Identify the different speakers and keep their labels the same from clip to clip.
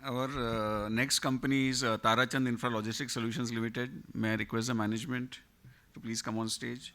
Speaker 1: Our next company is Tarachand Infralogistic Solutions Limited. May I request the management to please come on stage?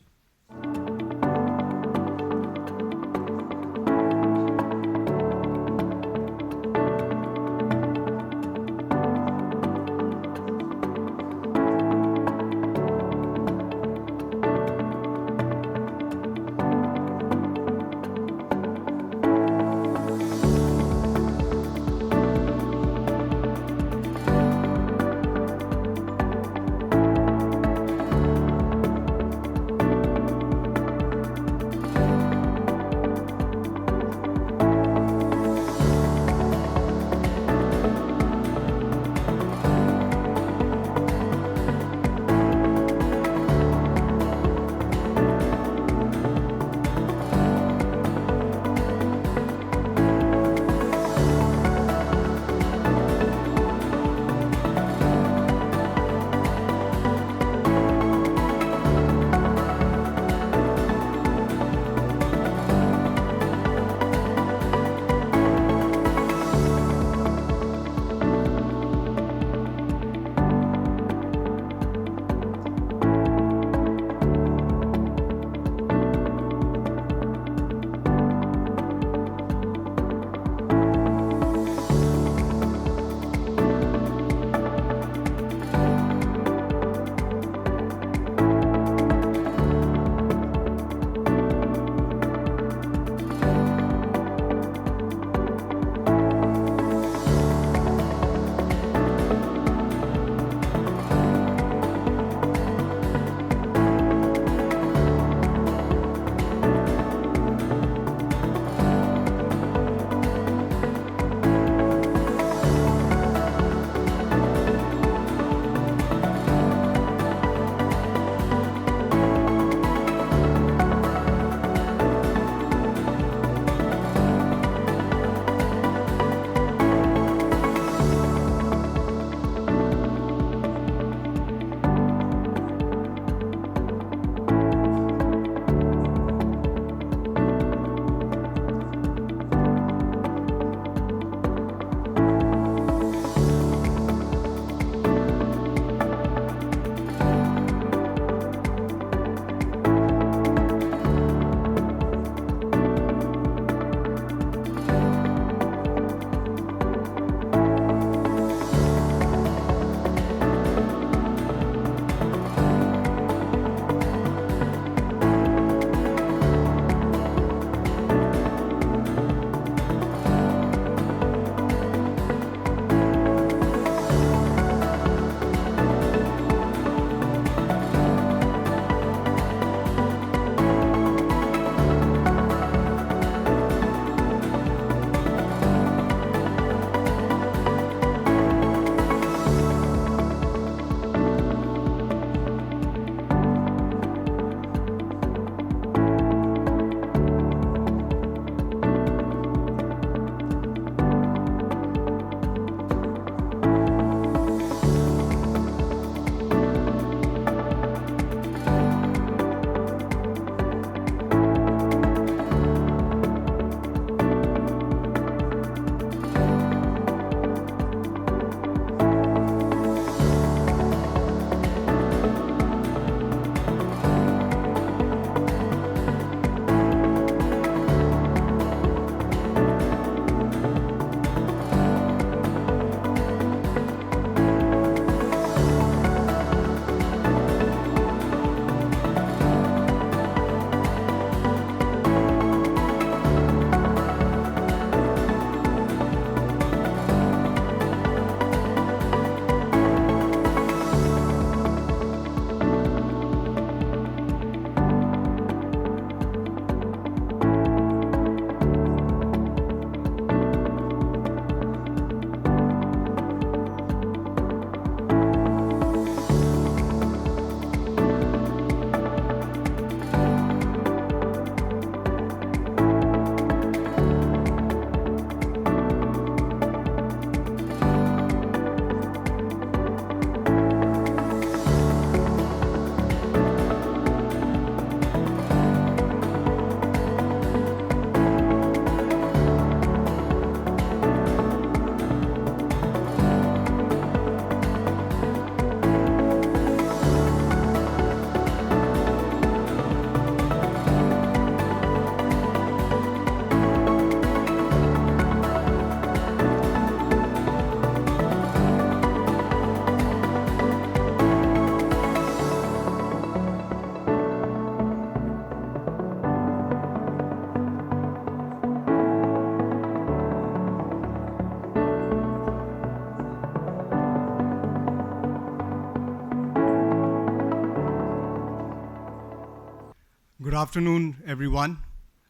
Speaker 2: Good afternoon, everyone.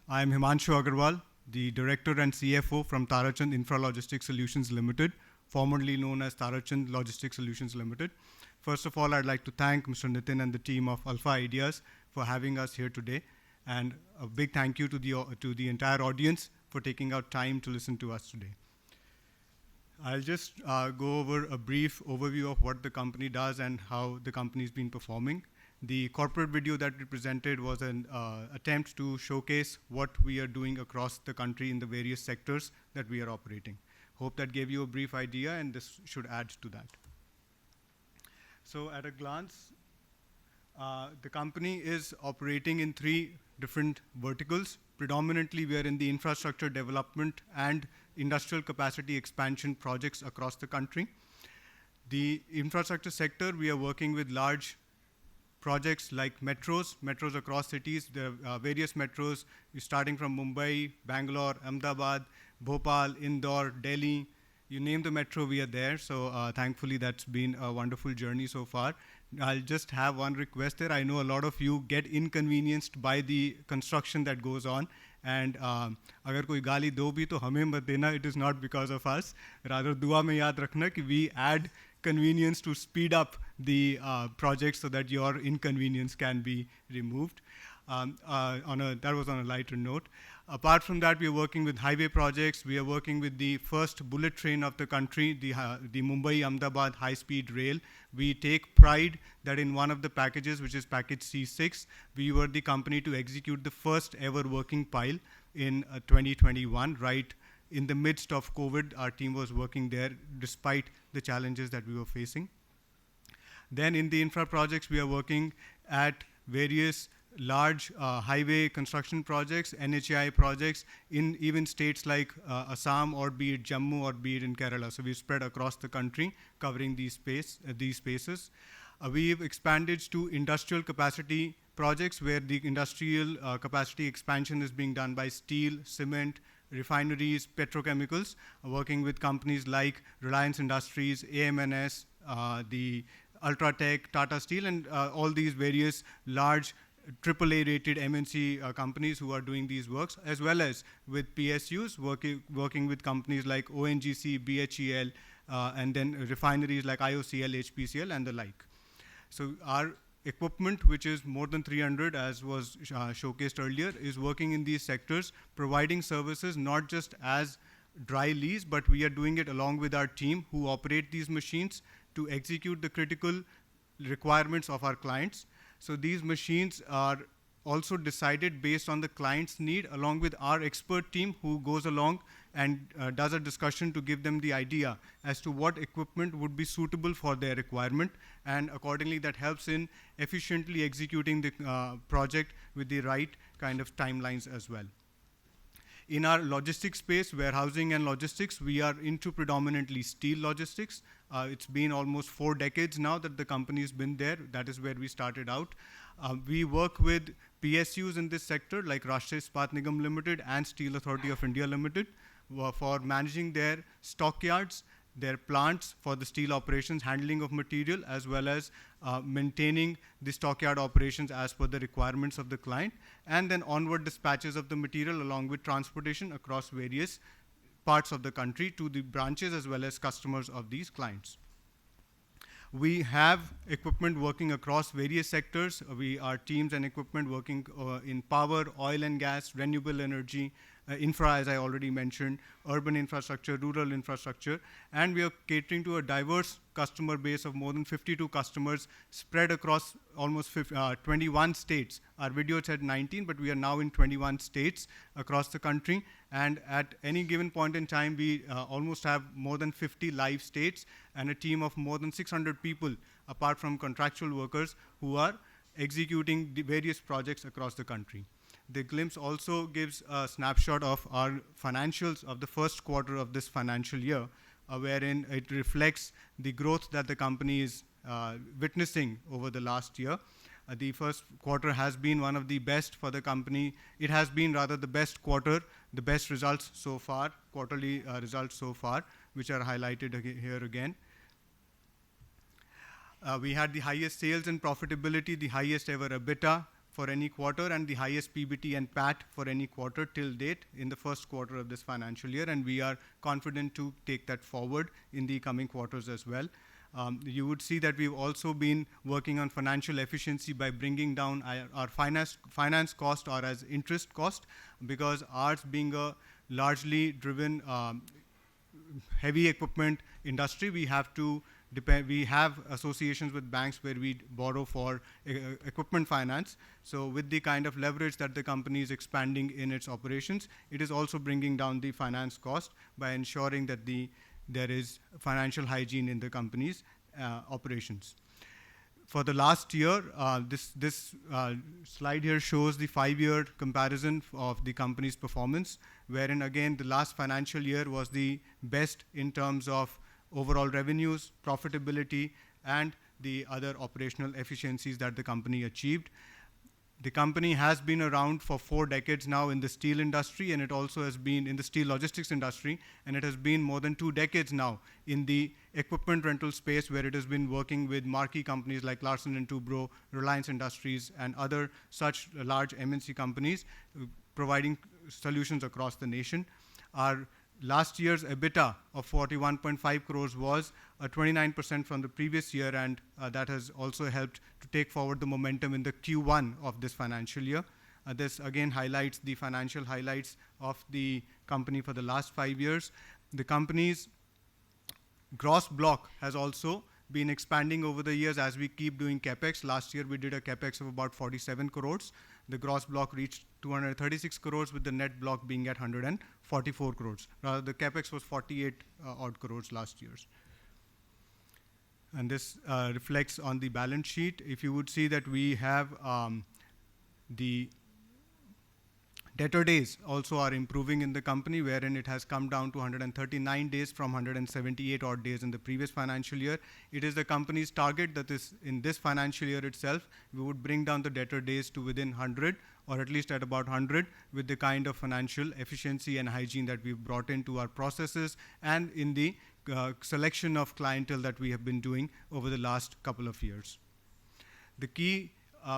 Speaker 2: I'm Himanshu Agarwal, the Director and CFO from Tarachand Infralogistic Solutions Limited, formerly known as Tarachand Logistics Solutions Limited. First of all, I'd like to thank Mr. Nitin and the team of Alpha Ideas for having us here today. And a big thank you to the entire audience for taking out time to listen to us today. I'll just go over a brief overview of what the company does and how the company's been performing. The corporate video that we presented was an attempt to showcase what we are doing across the country in the various sectors that we are operating. Hope that gave you a brief idea, and this should add to that. So at a glance, the company is operating in 3 different verticals. Predominantly, we are in the infrastructure development and industrial capacity expansion projects across the country. The infrastructure sector, we are working with large projects like metros across cities. There are various metros starting from Mumbai, Bangalore, Ahmedabad, Bhopal, Indore, Delhi. You name the metro, we are there. So thankfully, that's been a wonderful journey so far. I'll just have one request there. I know a lot of you get inconvenienced by the construction that goes on. And agar koi gali do bhi to hame mat dena, it is not because of us. Rather, dua mein yaad rakhna ki we add convenience to speed up the project so that your inconvenience can be removed. That was on a lighter note. Apart from that, we are working with highway projects. We are working with the first bullet train of the country, the Mumbai-Ahmedabad high-speed rail. We take pride that in one of the packages, which is package C6, we were the company to execute the first ever working pile in 2021, right in the midst of COVID. Our team was working there despite the challenges that we were facing. Then in the infra projects, we are working at various large highway construction projects, NHAI projects in even states like Assam, or be it Jammu, or be it in Kerala. So we spread across the country covering these spaces. We've expanded to industrial capacity projects where the industrial capacity expansion is being done by steel, cement, refineries, petrochemicals, working with companies like Reliance Industries, AMNS, the Ultratech, Tata Steel, and all these various large AAA rated MNC companies who are doing these works, as well as with PSUs, working with companies like ONGC, BHEL, and then refineries like IOCL, HPCL, and the like. So our equipment, which is more than 300, as was showcased earlier, is working in these sectors, providing services not just as dry lease, but we are doing it along with our team who operate these machines to execute the critical requirements of our clients. So these machines are also decided based on the client's need, along with our expert team who goes along and does a discussion to give them the idea as to what equipment would be suitable for their requirement, and accordingly that helps in efficiently executing the project with the right kind of timelines as well. In our logistics space, warehousing and logistics, we are into predominantly steel logistics. It's been almost 4 decades now that the company's been there. That is where we started out. We work with PSUs in this sector like Rashtriya Ispat Nigam Limited and Steel Authority of India Limited for managing their stockyards, their plants for the steel operations, handling of material, as well as maintaining the stockyard operations as per the requirements of the client, and then onward dispatches of the material along with transportation across various parts of the country to the branches as well as customers of these clients. We have equipment working across various sectors. Our teams and equipment working in power, oil and gas, renewable energy, infra, as I already mentioned, urban infrastructure, rural infrastructure, and we are catering to a diverse customer base of more than 52 customers spread across almost 21 states. Our video said 19, but we are now in 21 states across the country, and at any given point in time, we almost have more than 50 live states and a team of more than 600 people, apart from contractual workers, who are executing the various projects across the country. The glimpse also gives a snapshot of our financials of the first quarter of this financial year, wherein it reflects the growth that the company is witnessing over the last year. The first quarter has been one of the best for the company. It has been rather the best quarter, the best results so far, quarterly results so far, which are highlighted here again. We had the highest sales and profitability, the highest ever EBITDA, for any quarter and the highest PBT and PAT for any quarter till date in the first quarter of this financial year, and we are confident to take that forward in the coming quarters as well. You would see that we've also been working on financial efficiency by bringing down our finance cost or as interest cost, because ours being a largely driven heavy equipment industry, we have associations with banks where we borrow for equipment finance. So with the kind of leverage that the company is expanding in its operations, it is also bringing down the finance cost by ensuring that there is financial hygiene in the company's operations. For the last year, this slide here shows the 5-year comparison of the company's performance, wherein again the last financial year was the best in terms of overall revenues, profitability, and the other operational efficiencies that the company achieved. The company has been around for 4 decades now in the steel industry, and it also has been in the steel logistics industry, and it has been more than 2 decades now in the equipment rental space, where it has been working with marquee companies like Larsen & Toubro, Reliance Industries, and other such large MNC companies, providing solutions across the nation. Our last year's EBITDA of 41.5 crores was 29% from the previous year, and that has also helped to take forward the momentum in the Q1 of this financial year. This again highlights the financial highlights of the company for the last 5 years. The company's gross block has also been expanding over the years as we keep doing capex. Last year we did a capex of about 47 crores. The gross block reached 236 crores, with the net block being at 144 crores. The capex was 48 odd crores last year. And this reflects on the balance sheet. If you would see that we have the debtor days also are improving in the company, wherein it has come down to 139 days from 178 odd days in the previous financial year. It is the company's target that in this financial year itself, we would bring down the debtor days to within 100, or at least at about 100, with the kind of financial efficiency and hygiene that we've brought into our processes and in the selection of clientele that we have been doing over the last couple of years. The key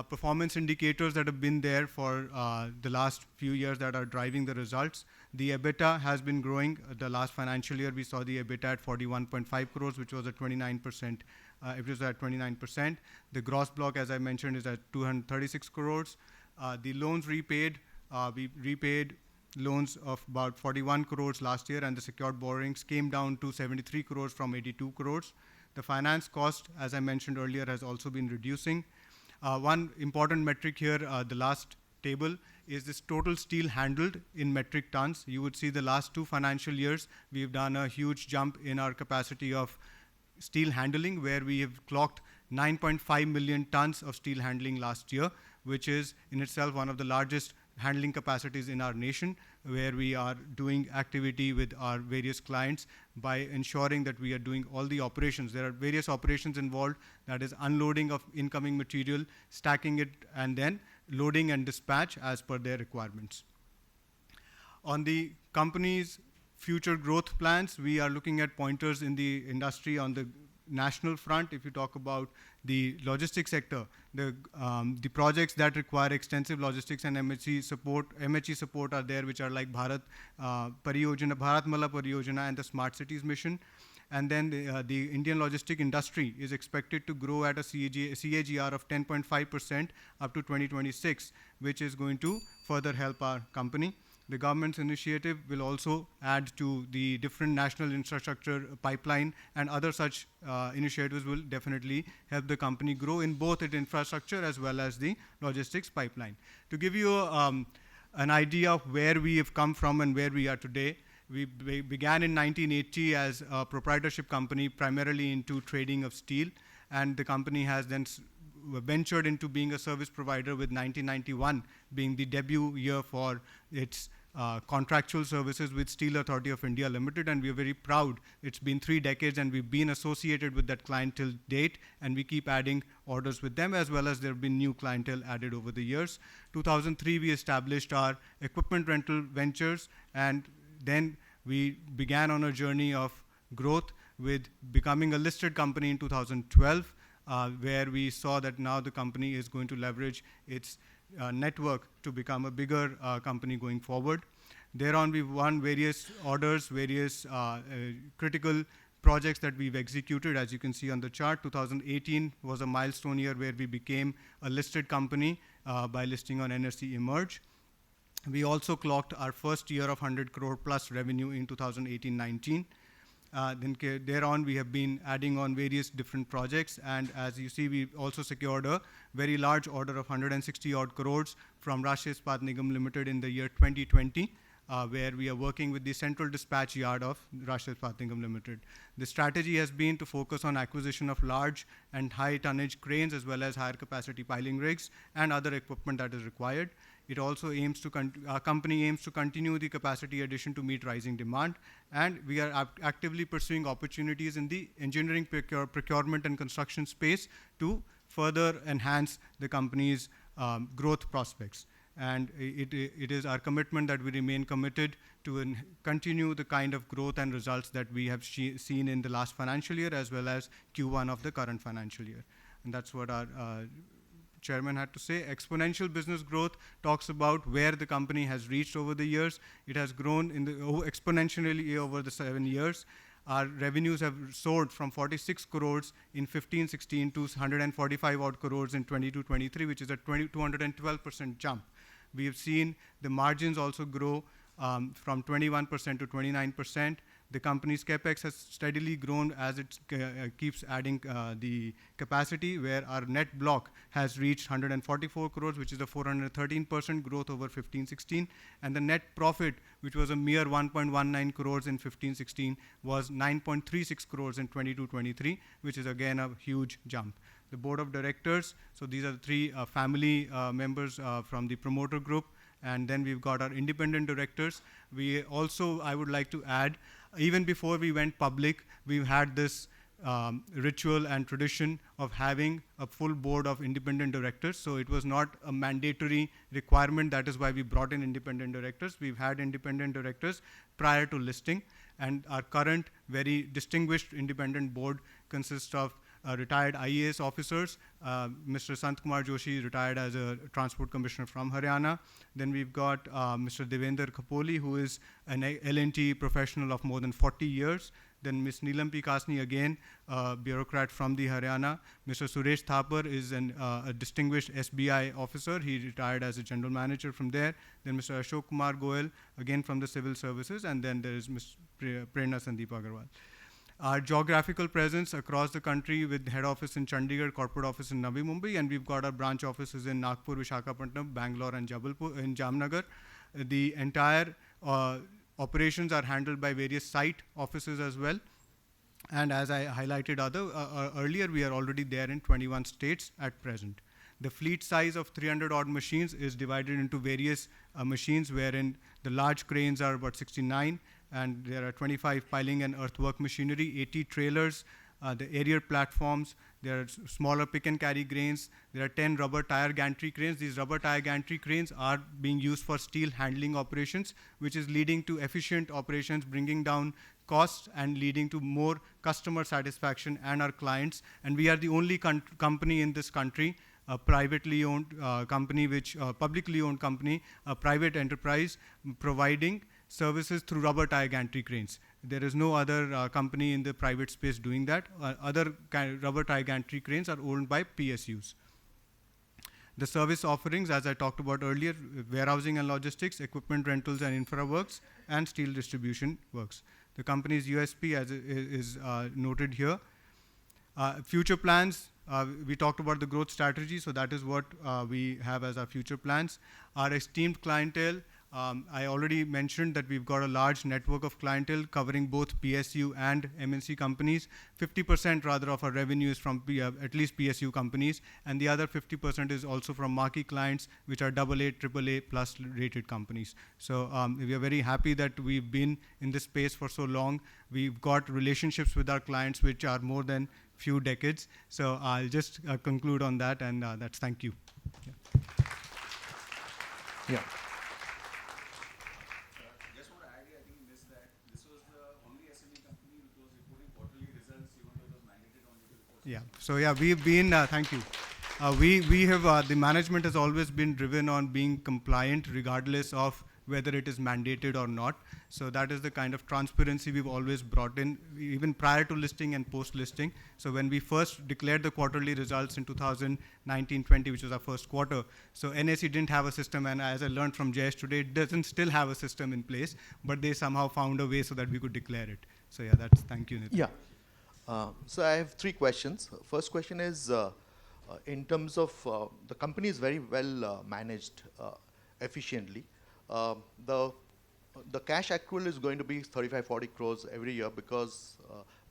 Speaker 2: performance indicators that have been there for the last few years that are driving the results. The EBITDA has been growing. The last financial year, we saw the EBITDA at 41.5 crores, which was at 29%. It was at 29%. The gross block, as I mentioned, is at 236 crores. The loans repaid, we repaid loans of about 41 crores last year, and the secured borrowings came down to 73 crores from 82 crores. The finance cost, as I mentioned earlier, has also been reducing. One important metric here, the last table, is this total steel handled in metric tons. You would see the last 2 financial years, we've done a huge jump in our capacity of steel handling, where we have clocked 9.5 million tons of steel handling last year, which is in itself one of the largest handling capacities in our nation, where we are doing activity with our various clients by ensuring that we are doing all the operations. There are various operations involved, that is unloading of incoming material, stacking it, and then loading and dispatch as per their requirements. On the company's future growth plans, we are looking at pointers in the industry on the national front. If you talk about the logistics sector, the projects that require extensive logistics and MHE support are there, which are like Bharat Mala Pariyojana and the Smart Cities mission. And then the Indian logistic industry is expected to grow at a CAGR of 10.5% up to 2026, which is going to further help our company. The government's initiative will also add to the different national infrastructure pipeline, and other such initiatives will definitely help the company grow in both its infrastructure as well as the logistics pipeline. To give you an idea of where we have come from and where we are today, we began in 1980 as a proprietorship company, primarily into trading of steel, and the company has then ventured into being a service provider, with 1991 being the debut year for its contractual services with Steel Authority of India Limited, and we are very proud. It's been 3 decades and we've been associated with that client till date, and we keep adding orders with them, as well as there have been new clientele added over the years. 2003 we established our equipment rental ventures, and then we began on a journey of growth with becoming a listed company in 2012, where we saw that now the company is going to leverage its network to become a bigger company going forward. Thereon, we've won various orders, various critical projects that we've executed. As you can see on the chart, 2018 was a milestone year where we became a listed company by listing on NSE Emerge. We also clocked our first year of 100 crore plus revenue in 2018-19. Thereon, we have been adding on various different projects, and as you see, we also secured a very large order of 160 odd crores from Rashtriya Ispat Nigam Limited in the year 2020, where we are working with the central dispatch yard of Rashtriya Ispat Nigam Limited. The strategy has been to focus on acquisition of large and high tonnage cranes as well as higher capacity piling rigs and other equipment that is required. It also aims to, our company aims to continue the capacity addition to meet rising demand, and we are actively pursuing opportunities in the engineering, procurement and construction space to further enhance the company's growth prospects. And it is our commitment that we remain committed to continue the kind of growth and results that we have seen in the last financial year as well as Q1 of the current financial year. And that's what our chairman had to say. Exponential business growth talks about where the company has reached over the years. It has grown exponentially over the 7 years. Our revenues have soared from 46 crores in 15-16 to 145 odd crores in 22-23, which is a 212% jump. We have seen the margins also grow from 21% to 29%. The company's capex has steadily grown as it keeps adding the capacity, where our net block has reached 144 crores, which is a 413% growth over 15-16. And the net profit, which was a mere 1.19 crores in 15-16, was 9.36 crores in 22-23, which is again a huge jump. The board of directors, so these are the three family members from the promoter group. And then we've got our independent directors. We also, I would like to add, even before we went public, we've had this ritual and tradition of having a full board of independent directors. So it was not a mandatory requirement. That is why we brought in independent directors. We've had independent directors prior to listing. And our current very distinguished independent board consists of retired IAS officers. Mr. Sant Kumar Joshi retired as a transport commissioner from Haryana. Then we've got Mr. Devender Khapoli, who is an L&T professional of more than 40 years. Then Ms. Neelam P. Kasni, again, a bureaucrat from the Haryana. Mr. Suresh Thapar is a distinguished SBI officer. He retired as a general manager from there. Then Mr. Ashok Kumar Goel, again from the civil services. And then there is Ms. Prerna Sandeep Agarwal. Our geographical presence across the country with head office in Chandigarh, corporate office in Navi Mumbai, and we've got our branch offices in Nagpur, Visakhapatnam, Bangalore, and Jabalpur, in Jamnagar. The entire operations are handled by various site offices as well. And as I highlighted earlier, we are already there in 21 states at present. The fleet size of 300 odd machines is divided into various machines, wherein the large cranes are about 69, and there are 25 piling and earthwork machinery, 80 trailers, the aerial platforms, there are smaller pick and carry cranes, there are 10 rubber tire gantry cranes. These rubber tire gantry cranes are being used for steel handling operations, which is leading to efficient operations, bringing down costs and leading to more customer satisfaction and our clients. And we are the only company in this country, a privately owned company, publicly owned company, a private enterprise providing services through rubber tire gantry cranes. There is no other company in the private space doing that. Other rubber tire gantry cranes are owned by PSUs. The service offerings, as I talked about earlier, warehousing and logistics, equipment rentals and infra works, and steel distribution works. The company's USP is noted here. Future plans, we talked about the growth strategy, so that is what we have as our future plans. Our esteemed clientele, I already mentioned that we've got a large network of clientele covering both PSU and MNC companies. 50% rather of our revenue is from at least PSU companies, and the other 50% is also from marquee clients, which are AA, AAA plus rated companies. So we are very happy that we've been in this space for so long. We've got relationships with our clients which are more than few decades. So I'll just conclude on that, and that's thank you.
Speaker 3: Yeah.
Speaker 1: Just want to add here, I think you missed that. This was the only SME company which was reporting quarterly results, even though it was mandated on you to report.
Speaker 2: Yeah. So yeah, we've been. Thank you. We have the management has always been driven on being compliant regardless of whether it is mandated or not. So that is the kind of transparency we've always brought in, even prior to listing and post listing. So when we first declared the quarterly results in 2019-20, which was our first quarter, so NSE didn't have a system, and as I learned from Jayesh today, it doesn't still have a system in place, but they somehow found a way so that we could declare it. So yeah, thank you, Nitin.
Speaker 3: Yeah. So I have three questions. First question is, in terms of the company is very well managed efficiently. Uh, the the cash accrual is going to be 35-40 crores every year because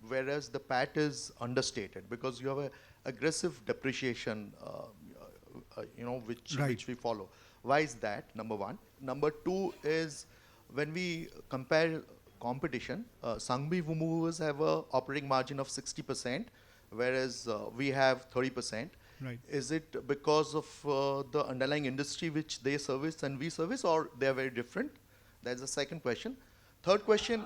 Speaker 3: whereas the PAT is understated because you have a aggressive depreciation, which we follow. Why is that? Number one. Number two is when we compare competition, Sangvi movers have a operating margin of 60%, whereas we have 30%.
Speaker 2: Right.
Speaker 3: Is it because of the underlying industry which they service and we service, or they are very different? That's the second question. Third question.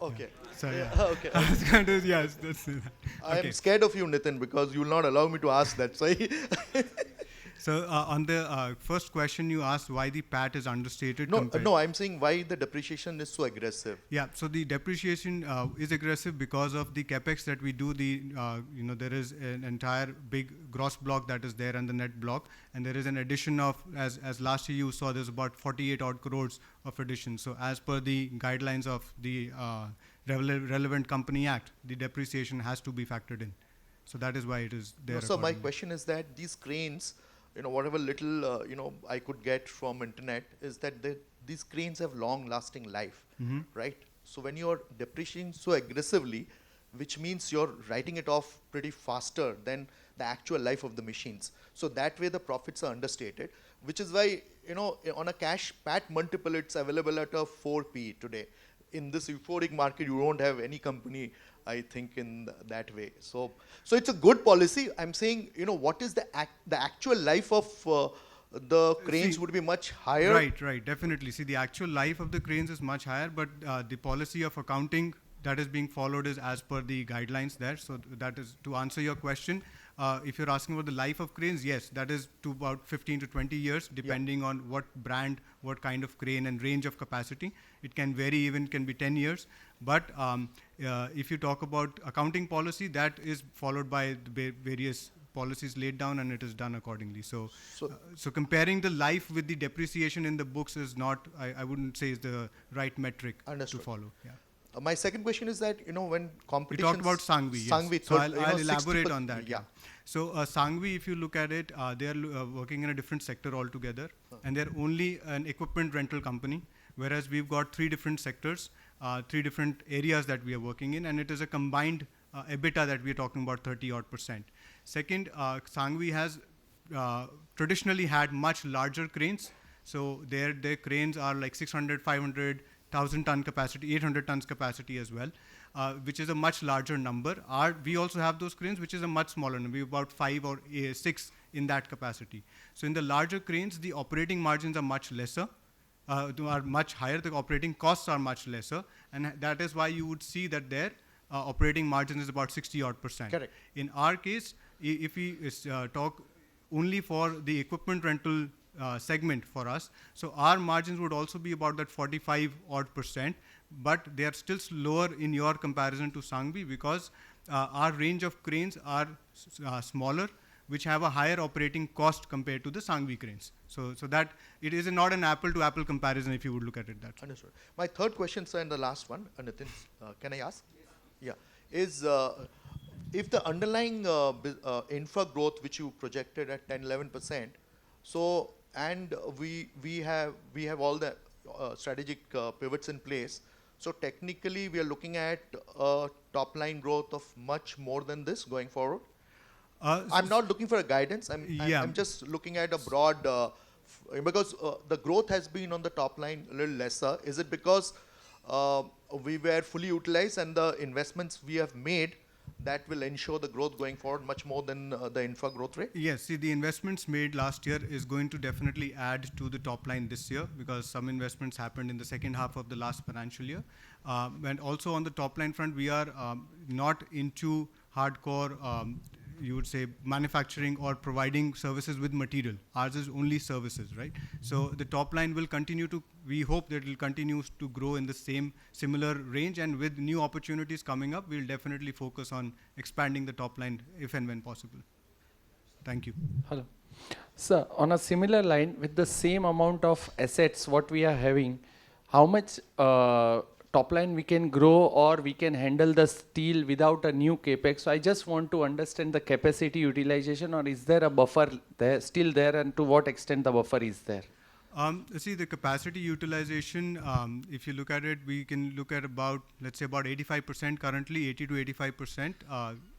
Speaker 3: Okay.
Speaker 2: So yeah.
Speaker 3: Okay.
Speaker 2: I was going to, yes, that's it.
Speaker 3: I
Speaker 2: Okay.
Speaker 3: am scared of you, Nitin, because you will not allow me to ask that. So
Speaker 2: So on the first question you asked why the PAT is understated.
Speaker 3: no, I'm saying why the depreciation is so aggressive.
Speaker 2: Yeah, so the depreciation is aggressive because of the capex that we do. There is an entire big gross block that is there and the net block, and there is an addition of, as last year you saw, there's about 48 odd crores of addition. So as per the guidelines of the relevant Company Act, the depreciation has to be factored in. So that is why it is there.
Speaker 3: No, so my question is that these cranes, whatever little, I could get from internet is that these cranes have long lasting life, right? So when you're depreciating so aggressively, which means you're writing it off pretty faster than the actual life of the machines. So that way the profits are understated, which is why, on a cash PAT multiple, it's available at a 4P today. In this euphoric market, you don't have any company, I think, in that way. So it's a good policy. I'm saying, what is the actual life of the cranes would be much higher.
Speaker 2: Right, definitely. See, the actual life of the cranes is much higher, but the policy of accounting that is being followed is as per the guidelines there. So that is to answer your question. If you're asking about the life of cranes, yes, that is to about 15 to 20 years, depending on what brand, what kind of crane and range of capacity. It can vary, even can be 10 years. But if you talk about accounting policy, that is followed by the various policies laid down, and it is done accordingly. So comparing the life with the depreciation in the books is not, I wouldn't say, is the right metric to follow. Yeah.
Speaker 3: My second question is that, when competition.
Speaker 2: We talked about Sangvi.
Speaker 3: Sangvi,
Speaker 2: yes. So I'll elaborate on that.
Speaker 3: Yeah.
Speaker 2: So Sangvi, if you look at it, they are working in a different sector altogether, and they're only an equipment rental company, whereas we've got three different sectors, three different areas that we are working in, and it is a combined EBITDA that we are talking about 30-odd%. Second, Sangvi has traditionally had much larger cranes. So their cranes are like 600, 500, 1,000 ton capacity, 800 tons capacity as well, which is a much larger number. We also have those cranes, which is a much smaller number. We have about 5 or 6 in that capacity. So in the larger cranes, the operating margins are much lesser, are much higher. The operating costs are much lesser, and that is why you would see that their operating margin is about 60-odd%.
Speaker 3: Correct.
Speaker 2: In our case, if we talk only for the equipment rental segment for us, so our margins would also be about that 45-odd%, but they are still lower in your comparison to Sangvi because our range of cranes are smaller, which have a higher operating cost compared to the Sangvi cranes. So that it is not an apple-to-apple comparison if you would look at it that way.
Speaker 3: Understood. My third question, sir, and the last one, Nitin, can I ask? Yes. Yeah. Is if the underlying infra growth which you projected at 10-11%, so and we have all the strategic pivots in place. So technically, we are looking at top line growth of much more than this going forward. I'm not looking for a guidance. I'm just looking at a broad because the growth has been on the top line a little lesser. Is it because we were fully utilized and the investments we have made that will ensure the growth going forward much more than the infra growth rate?
Speaker 2: Yes, see, the investments made last year is going to definitely add to the top line this year because some investments happened in the second half of the last financial year. And also on the top line front, we are not into hardcore you would say manufacturing or providing services with material. Ours is only services, right? So the top line will continue to, we hope that it will continue to grow in the same similar range, and with new opportunities coming up, we'll definitely focus on expanding the top line if and when possible. Thank you.
Speaker 4: Hello. Sir, on a similar line, with the same amount of assets what we are having, how much top line we can grow, or we can handle the steel without a new capex? So I just want to understand the capacity utilization, or is there a buffer there, still there, and to what extent the buffer is there?
Speaker 2: See, the capacity utilization, if you look at it, we can look at about, let's say about 85% currently, 80 to 85%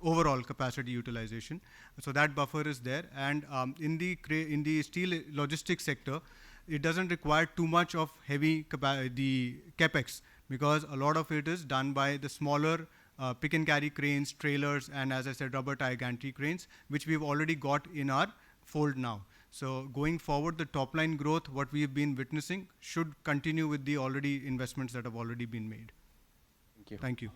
Speaker 2: overall capacity utilization. So that buffer is there. And in the steel logistics sector, it doesn't require too much of heavy the capex, because a lot of it is done by the smaller pick and carry cranes, trailers, and as I said, rubber tie gantry cranes, which we've already got in our fold now. So going forward, the top line growth, what we have been witnessing, should continue with the already investments that have already been made.
Speaker 4: Thank you.
Speaker 2: Thank you.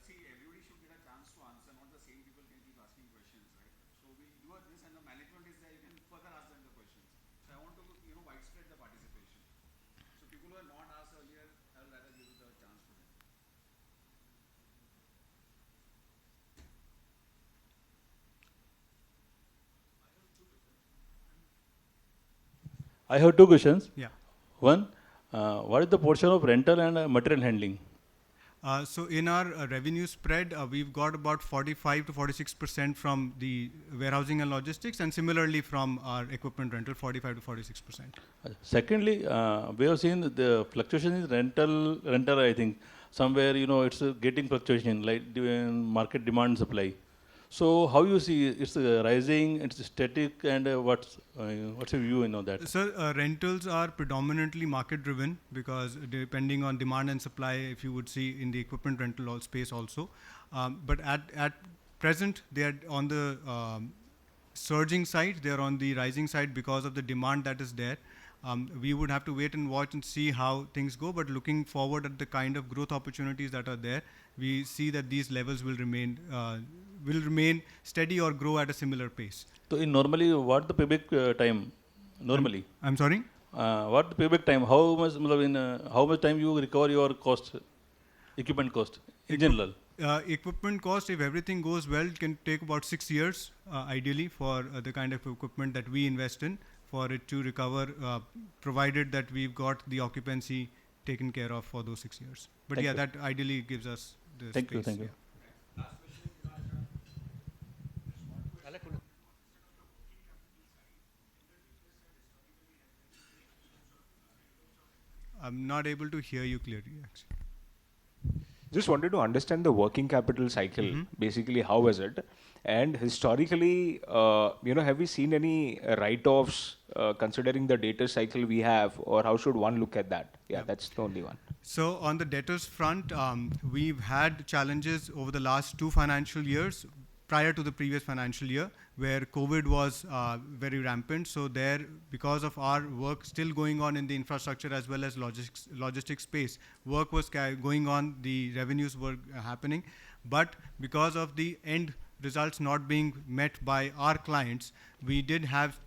Speaker 1: See, everybody should get a chance to answer, not the same people can keep asking questions, right? So we'll do this, and the management is there, you can further ask them the questions. So I want to, widespread the participation. So people who have not asked earlier, I will rather give the chance to them.
Speaker 5: I have two questions.
Speaker 2: Yeah.
Speaker 5: One, what is the portion of rental and material handling?
Speaker 2: So in our revenue spread, we've got about 45 to 46% from the warehousing and logistics, and similarly from our equipment rental, 45 to 46%.
Speaker 5: Secondly, we have seen the fluctuation in rental, I think. Somewhere, it's getting fluctuation, like market demand and supply. So how you see it's rising, it's static, and what's your view on that?
Speaker 2: Sir, rentals are predominantly market driven, because depending on demand and supply, if you would see in the equipment rental space also. But at present, they are on the surging side, they are on the rising side because of the demand that is there. We would have to wait and watch and see how things go, but looking forward at the kind of growth opportunities that are there, we see that these levels will remain steady or grow at a similar pace.
Speaker 5: So in normally, what the payback time normally?
Speaker 2: I'm sorry?
Speaker 5: What the payback time? How much time you recover your cost, equipment cost in general?
Speaker 2: Equipment cost, if everything goes well, can take about 6 years, ideally, for the kind of equipment that we invest in, for it to recover, provided that we've got the occupancy taken care of for those 6 years. But
Speaker 5: Thank
Speaker 2: yeah,
Speaker 5: you.
Speaker 2: that ideally gives us the
Speaker 5: Thank you,
Speaker 2: space.
Speaker 5: thank you.
Speaker 2: Yeah. I'm not able to hear you clearly, actually.
Speaker 6: Just wanted to understand the working capital cycle. Basically, how is it? And historically, have we seen any write-offs considering the data cycle we have, or how should one look at that? Yeah, that's the only one.
Speaker 2: So on the debtors front, we've had challenges over the last 2 financial years, prior to the previous financial year, where COVID was very rampant. So there, because of our work still going on in the infrastructure as well as logistics space, work was going on, the revenues were happening. But because of the end results not being met by our clients, we did have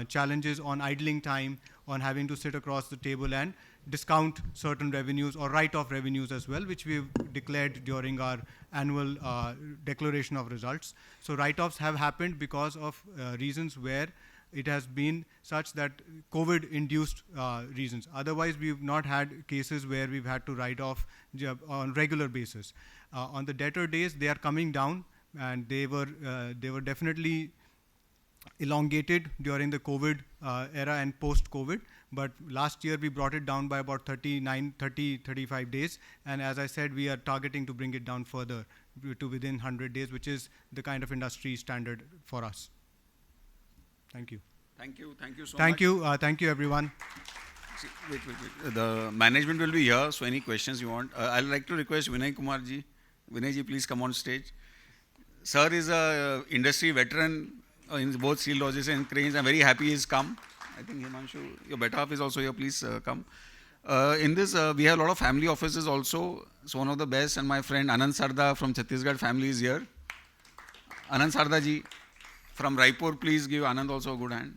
Speaker 2: challenges on idling time, on having to sit across the table and discount certain revenues or write off revenues as well, which we've declared during our annual declaration of results. So write-offs have happened because of reasons where it has been such that COVID induced reasons. Otherwise, we've not had cases where we've had to write off on regular basis. On the debtor days, they are coming down, and they were definitely elongated during the COVID era and post-COVID. But last year we brought it down by about 35 days. And as I said, we are targeting to bring it down further to within 100 days, which is the kind of industry standard for us. Thank you.
Speaker 1: Thank you so much.
Speaker 2: Thank you everyone.
Speaker 1: See, wait. The management will be here, so any questions you want. I'd like to request Vinay Kumar ji. Vinay ji, please come on stage. Sir is a industry veteran in both steel logistics and cranes. I'm very happy he's come. I think Himanshu, your better half is also here. Please come. In this, we have a lot of family offices also. So one of the best, and my friend Anand Sarda from Chhattisgarh family is here. Anand Sarda ji from Raipur, please give Anand also a good hand.